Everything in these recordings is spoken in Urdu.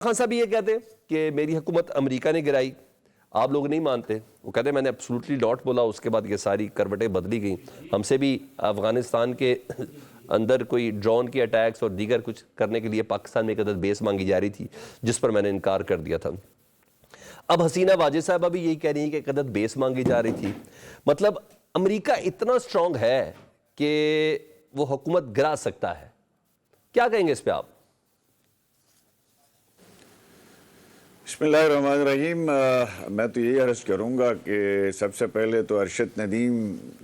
خان صاحب یہ کہتے ہیں کہ میری حکومت امریکہ نے گرائی، آپ لوگ نہیں مانتے. وہ کہتے ہیں میں نے ایبسولوٹلی ڈاٹ بولا، اس کے بعد یہ ساری کروٹیں بدلی گئیں. ہم سے بھی افغانستان کے اندر کوئی ڈرون کے اٹیکس اور دیگر کچھ کرنے کے لیے پاکستان میں ایک عدد بیس مانگی جا رہی تھی، جس پر میں نے انکار کر دیا تھا. اب حسینہ واجد صاحبہ بھی یہی کہہ رہی ہیں کہ ایک عدد بیس مانگی جا رہی تھی. مطلب امریکہ اتنا سٹرونگ ہے کہ وہ حکومت گرا سکتا ہے. کیا کہیں گے اس پہ آپ؟ بسم اللہ الرحمن الرحیم. میں تو یہی عرض کروں گا کہ سب سے پہلے تو ارشد ندیم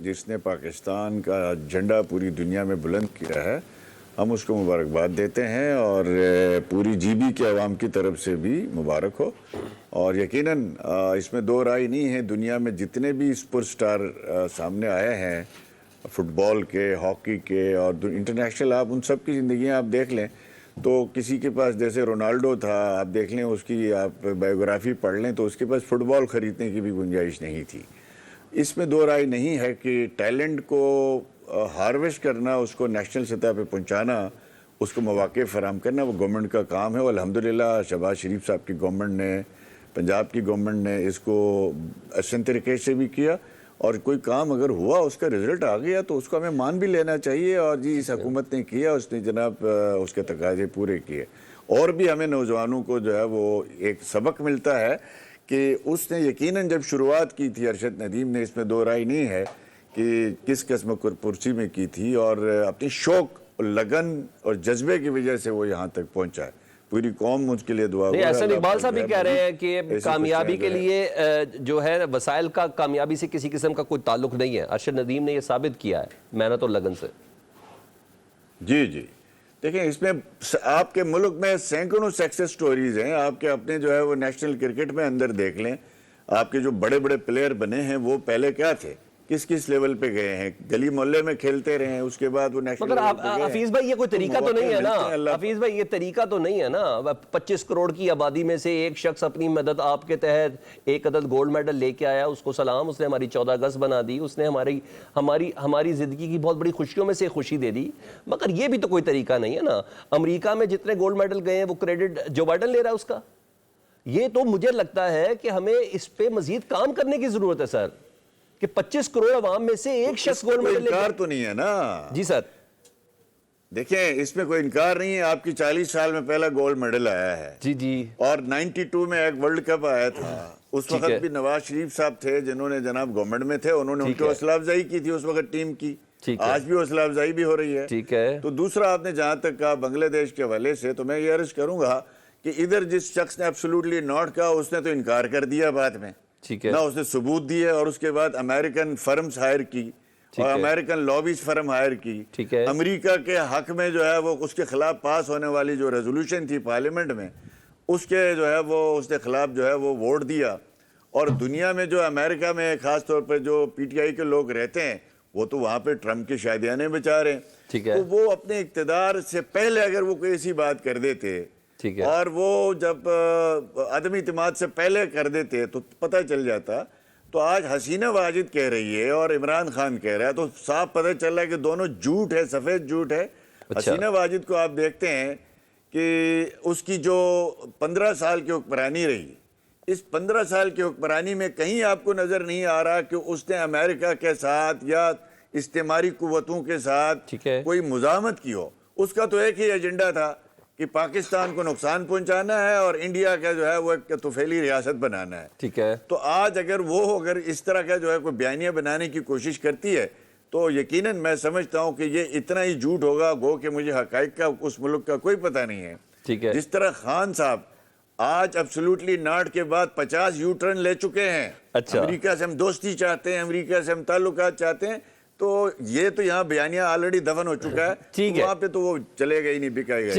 جس نے پاکستان کا جھنڈا پوری دنیا میں بلند کیا ہے، ہم اس کو مبارکباد دیتے ہیں، اور پوری جی بی کے عوام کی طرف سے بھی مبارک ہو. اور یقیناً اس میں دو رائے نہیں ہے، دنیا میں جتنے بھی سپر سٹار سامنے آئے ہیں فٹ بال کے، ہاکی کے اور انٹرنیشنل، آپ ان سب کی زندگیاں آپ دیکھ لیں تو کسی کے پاس جیسے رونالڈو تھا، آپ دیکھ لیں اس کی آپ بایوگرافی پڑھ لیں تو اس کے پاس فٹ بال خریدنے کی بھی گنجائش نہیں تھی. اس میں دو رائے نہیں ہے کہ ٹیلنٹ کو ہارویسٹ کرنا، اس کو نیشنل سطح پہ پہنچانا، اس کو مواقع فراہم کرنا وہ گورنمنٹ کا کام ہے. اور الحمدللہ شہباز شریف صاحب کی گورنمنٹ نے، پنجاب کی گورنمنٹ نے اس کو احسن طریقے سے بھی کیا. اور کوئی کام اگر ہوا، اس کا رزلٹ آ گیا تو اس کو ہمیں مان بھی لینا چاہیے. اور جی اس حکومت نے کیا، اس نے جناب اس کے تقاضے پورے کیے. اور بھی ہمیں نوجوانوں کو جو ہے وہ ایک سبق ملتا ہے کہ اس نے یقیناً جب شروعات کی تھی ارشد ندیم نے، اس میں دو رائے نہیں ہے کہ کس قسم کرسی میں کی تھی، اور اپنی شوق اور لگن اور جذبے کی وجہ سے وہ یہاں تک پہنچا ہے. پوری قوم مجھ کے لیے دعا. نہیں، احسن اقبال صاحب بھی کہہ رہے ہیں کہ کامیابی کے لیے جو ہے وسائل کا کامیابی سے کسی قسم کا کوئی تعلق نہیں ہے. ارشد ندیم نے یہ ثابت کیا ہے محنت اور لگن سے. جی دیکھیں، اس میں آپ کے ملک میں سینکڑوں سکسیس سٹوریز ہیں. آپ کے اپنے جو ہے وہ نیشنل کرکٹ میں اندر دیکھ لیں، آپ کے جو بڑے بڑے پلیئر بنے ہیں وہ پہلے کیا تھے، کس لیول پہ گئے ہیں، گلی محلے میں کھیلتے رہے ہیں، اس کے بعد وہ نیشنل مگر حفیظ بھائی یہ کوئی طریقہ تو نہیں ہے نا، حفیظ بھائی یہ طریقہ تو نہیں ہے نا. 25 کروڑ کی آبادی میں سے ایک شخص اپنی مدد آپ کے تحت ایک عدد گولڈ میڈل لے کے آیا، اس کو سلام، اس نے ہماری 14 اگست بنا دی، اس نے ہماری زندگی کی بہت بڑی خوشیوں میں سے خوشی دے دی. مگر یہ بھی تو کوئی طریقہ نہیں ہے نا. امریکہ میں جتنے گولڈ میڈل گئے ہیں وہ کریڈٹ جو بائیڈن لے رہا ہے اس کا. یہ تو مجھے لگتا ہے کہ ہمیں اس پہ مزید کام کرنے کی ضرورت ہے سر، کہ 25 کروڑ عوام میں سے ایک شخص گولڈ میڈل لے. انکار تو نہیں ہے نا. جی سر دیکھیں، اس میں کوئی انکار نہیں ہے. آپ کی 40 سال میں پہلا گولڈ میڈل آیا ہے. جی اور 92 میں ایک ورلڈ کپ آیا تھا. اس وقت بھی نواز شریف صاحب تھے جنہوں نے جناب گورنمنٹ میں تھے، انہوں نے ان کی حوصلہ افزائی کی تھی اس وقت ٹیم کی. آج بھی حوصلہ افزائی بھی ہو رہی ہے. ٹھیک ہے. تو دوسرا آپ نے جہاں تک کہا بنگلہ دیش کے حوالے سے، تو میں یہ عرض کروں گا کہ ادھر جس شخص نے ایبسولوٹلی ناٹ کہا، اس نے تو انکار کر دیا بعد میں، نہ اس نے ثبوت دیے. اور اس کے بعد امریکن فرمز ہائر کی اور امریکن لابیز فرم ہائر کی. امریکہ کے حق میں جو ہے وہ اس کے خلاف پاس ہونے والی جو ریزولوشن تھی پارلیمنٹ میں، اس کے جو ہے وہ اس کے خلاف جو ہے وہ ووٹ دیا. اور دنیا میں جو امریکہ میں خاص طور پر جو پی ٹی آئی کے لوگ رہتے ہیں، وہ تو وہاں پہ ٹرمپ کے شادیانے بچا رہے ہیں. تو وہ اپنے اقتدار سے پہلے اگر وہ کوئی ایسی بات کر دیتے، اور وہ جب عدم اعتماد سے پہلے کر دیتے تو پتہ چل جاتا. تو آج حسینہ واجد کہہ رہی ہے اور عمران خان کہہ رہا ہے، تو صاف پتہ چل رہا ہے کہ دونوں جھوٹ ہے، سفید جھوٹ ہے. حسینہ واجد کو آپ دیکھتے ہیں کہ اس کی جو 15 سال کی حکمرانی رہی، اس 15 سال کی حکمرانی میں کہیں آپ کو نظر نہیں آ رہا کہ اس نے امریکہ کے ساتھ یا استعماری قوتوں کے ساتھ کوئی مزاحمت کی ہو. اس کا تو ایک ہی ایجنڈا تھا کہ پاکستان کو نقصان پہنچانا ہے اور انڈیا کا جو ہے وہ ایک طفیلی ریاست بنانا ہے. ٹھیک ہے. تو آج اگر اس طرح کا جو ہے کوئی بیانیہ بنانے کی کوشش کرتی ہے تو یقیناً میں سمجھتا ہوں کہ یہ اتنا ہی جھوٹ ہوگا گو کہ مجھے حقائق کا اس ملک کا کوئی پتہ نہیں ہے. جس طرح خان صاحب آج ایبسولوٹلی ناٹ کے بعد 50 یو ٹرن لے چکے ہیں. امریکہ سے ہم دوستی چاہتے ہیں، امریکہ سے ہم تعلقات چاہتے ہیں، تو یہ تو یہاں بیانیہ آلریڈی دفن ہو چکا ہے. وہاں پہ تو وہ چلے گا ہی نہیں، بکا گا.